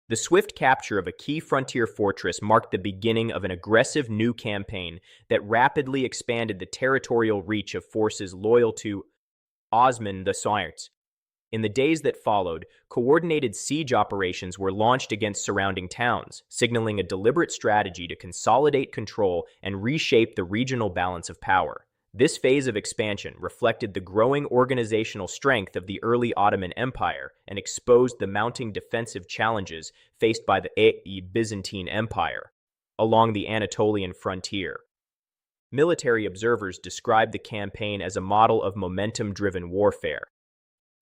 The swift capture of a key frontier fortress marked the beginning of an aggressive new campaign that rapidly expanded the territorial reach of forces loyal to Osman the Sirtes. In the days that followed, coordinated siege operations were launched against surrounding towns, signaling a deliberate strategy to consolidate control and reshape the regional balance of power. This phase of expansion reflected the growing organizational strength of the early Ottoman Empire and exposed the mounting defensive challenges faced by the Byzantine Empire along the Anatolian frontier. Military observers described the campaign as a model of momentum-driven warfare.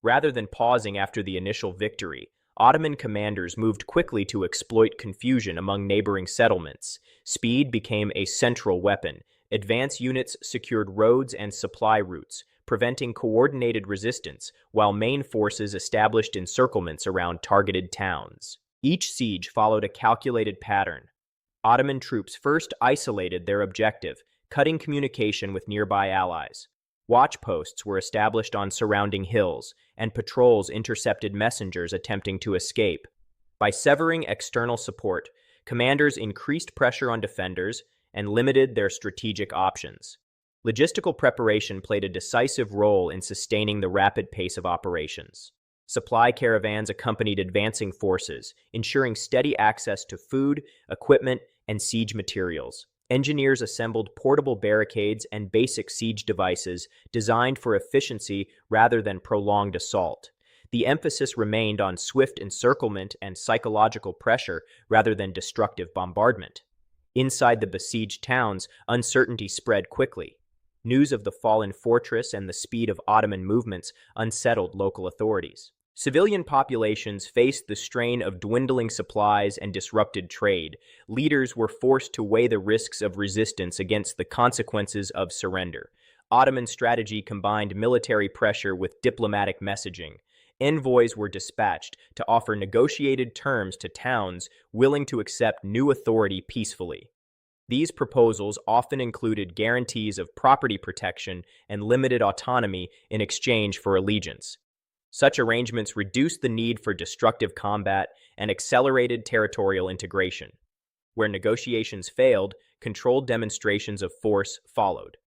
Rather than pausing after the initial victory, Ottoman commanders moved quickly to exploit confusion among neighboring settlements. Speed became a central weapon. Advance units secured roads and supply routes, preventing coordinated resistance, while main forces established encirclements around targeted towns. Each siege followed a calculated pattern. Ottoman troops first isolated their objective, cutting communication with nearby allies. Watch posts were established on surrounding hills, and patrols intercepted messengers attempting to escape. By severing external support, commanders increased pressure on defenders and limited their strategic options. Logistical preparation played a decisive role in sustaining the rapid pace of operations. Supply caravans accompanied advancing forces, ensuring steady access to food, equipment, and siege materials. Engineers assembled portable barricades and basic siege devices designed for efficiency rather than prolonged assault. The emphasis remained on swift encirclement and psychological pressure rather than destructive bombardment. Inside the besieged towns, uncertainty spread quickly. News of the fallen fortress and the speed of Ottoman movements unsettled local authorities. Civilian populations faced the strain of dwindling supplies and disrupted trade. Leaders were forced to weigh the risks of resistance against the consequences of surrender. Ottoman strategy combined military pressure with diplomatic messaging. Envoys were dispatched to offer negotiated terms to towns willing to accept new authority peacefully. These proposals often included guarantees of property protection and limited autonomy in exchange for allegiance. Such arrangements reduced the need for destructive combat and accelerated territorial integration. Where negotiations failed, controlled demonstrations of force followed.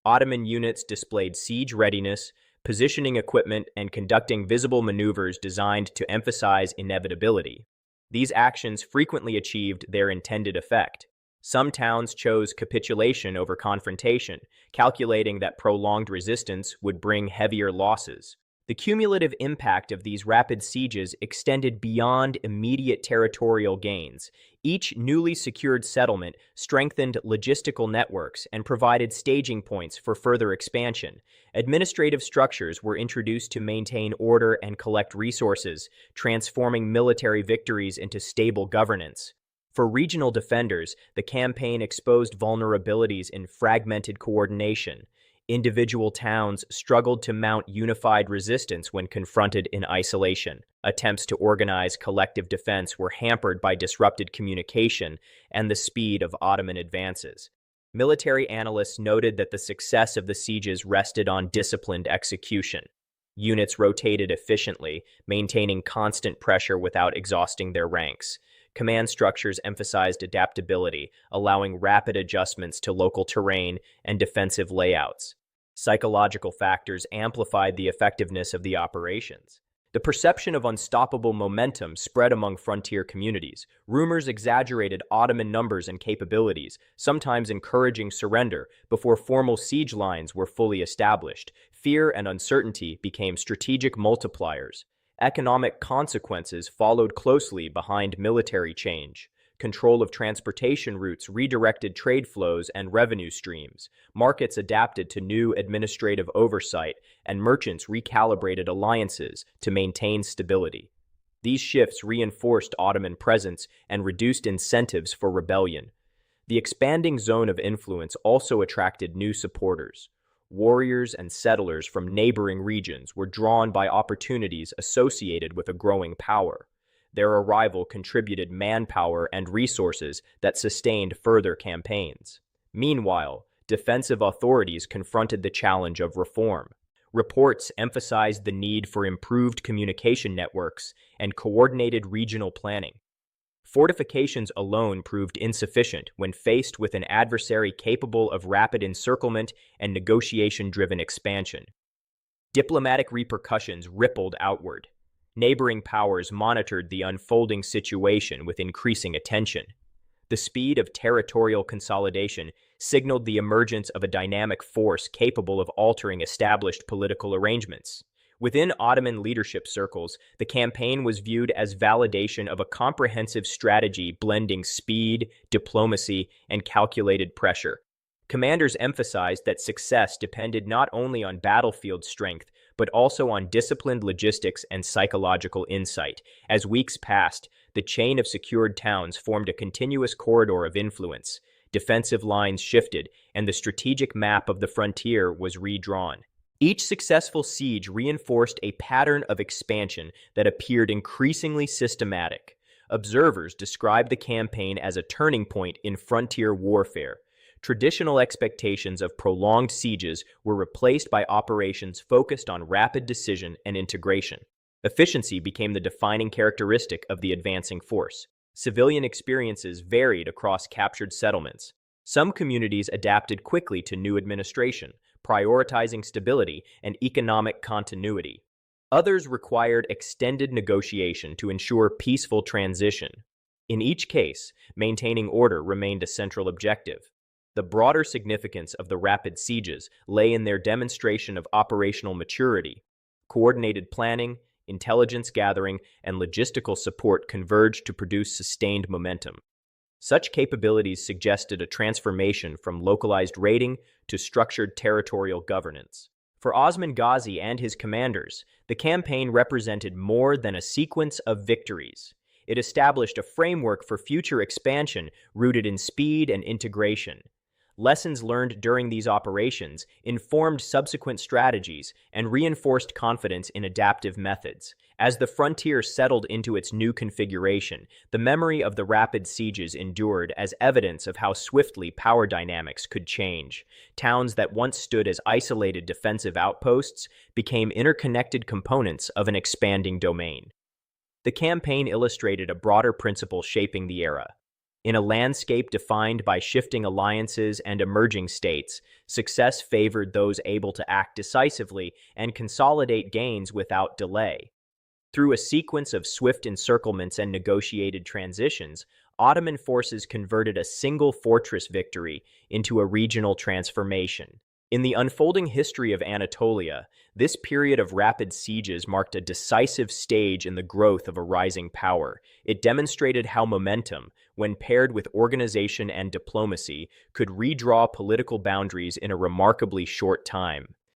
Ottoman units displayed siege readiness, positioning equipment, and conducting visible maneuvers designed to emphasize inevitability. These actions frequently achieved their intended effect. Some towns chose capitulation over confrontation, calculating that prolonged resistance would bring heavier losses. The cumulative impact of these rapid sieges extended beyond immediate territorial gains. Each newly secured settlement strengthened logistical networks and provided staging points for further expansion. Administrative structures were introduced to maintain order and collect resources, transforming military victories into stable governance. For regional defenders, the campaign exposed vulnerabilities in fragmented coordination. Individual towns struggled to mount unified resistance when confronted in isolation. Attempts to organize collective defense were hampered by disrupted communication and the speed of Ottoman advances. Military analysts noted that the success of the sieges rested on disciplined execution. Units rotated efficiently, maintaining constant pressure without exhausting their ranks. Command structures emphasized adaptability, allowing rapid adjustments to local terrain and defensive layouts. Psychological factors amplified the effectiveness of the operations. The perception of unstoppable momentum spread among frontier communities. Rumors exaggerated Ottoman numbers and capabilities, sometimes encouraging surrender before formal siege lines were fully established. Fear and uncertainty became strategic multipliers. Economic consequences followed closely behind military change. Control of transportation routes redirected trade flows and revenue streams. Markets adapted to new administrative oversight, and merchants recalibrated alliances to maintain stability. These shifts reinforced Ottoman presence and reduced incentives for rebellion. The expanding zone of influence also attracted new supporters. Warriors and settlers from neighboring regions were drawn by opportunities associated with a growing power. Their arrival contributed manpower and resources that sustained further campaigns. Meanwhile, defensive authorities confronted the challenge of reform. Reports emphasized the need for improved communication networks and coordinated regional planning. Fortifications alone proved insufficient when faced with an adversary capable of rapid encirclement and negotiation-driven expansion. Diplomatic repercussions rippled outward. Neighboring powers monitored the unfolding situation with increasing attention. The speed of territorial consolidation signaled the emergence of a dynamic force capable of altering established political arrangements. Within Ottoman leadership circles, the campaign was viewed as validation of a comprehensive strategy blending speed, diplomacy, and calculated pressure. Commanders emphasized that success depended not only on battlefield strength, but also on disciplined logistics and psychological insight. As weeks passed, the chain of secured towns formed a continuous corridor of influence. Defensive lines shifted, and the strategic map of the frontier was redrawn. Each successful siege reinforced a pattern of expansion that appeared increasingly systematic. Observers described the campaign as a turning point in frontier warfare. Traditional expectations of prolonged sieges were replaced by operations focused on rapid decision and integration. Efficiency became the defining characteristic of the advancing force. Civilian experiences varied across captured settlements. Some communities adapted quickly to new administration, prioritizing stability and economic continuity. Others required extended negotiation to ensure peaceful transition. In each case, maintaining order remained a central objective. The broader significance of the rapid sieges lay in their demonstration of operational maturity. Coordinated planning, intelligence gathering, and logistical support converged to produce sustained momentum. Such capabilities suggested a transformation from localized raiding to structured territorial governance. For Osman Ghazi and his commanders, the campaign represented more than a sequence of victories. It established a framework for future expansion rooted in speed and integration. Lessons learned during these operations informed subsequent strategies and reinforced confidence in adaptive methods. As the frontier settled into its new configuration, the memory of the rapid sieges endured as evidence of how swiftly power dynamics could change. Towns that once stood as isolated defensive outposts became interconnected components of an expanding domain. The campaign illustrated a broader principle shaping the era. In a landscape defined by shifting alliances and emerging states, success favored those able to act decisively and consolidate gains without delay. Through a sequence of swift encirclements and negotiated transitions, Ottoman forces converted a single fortress victory into a regional transformation. In the unfolding history of Anatolia, this period of rapid sieges marked a decisive stage in the growth of a rising power. It demonstrated how momentum, when paired with organization and diplomacy, could redraw political boundaries in a remarkably short time.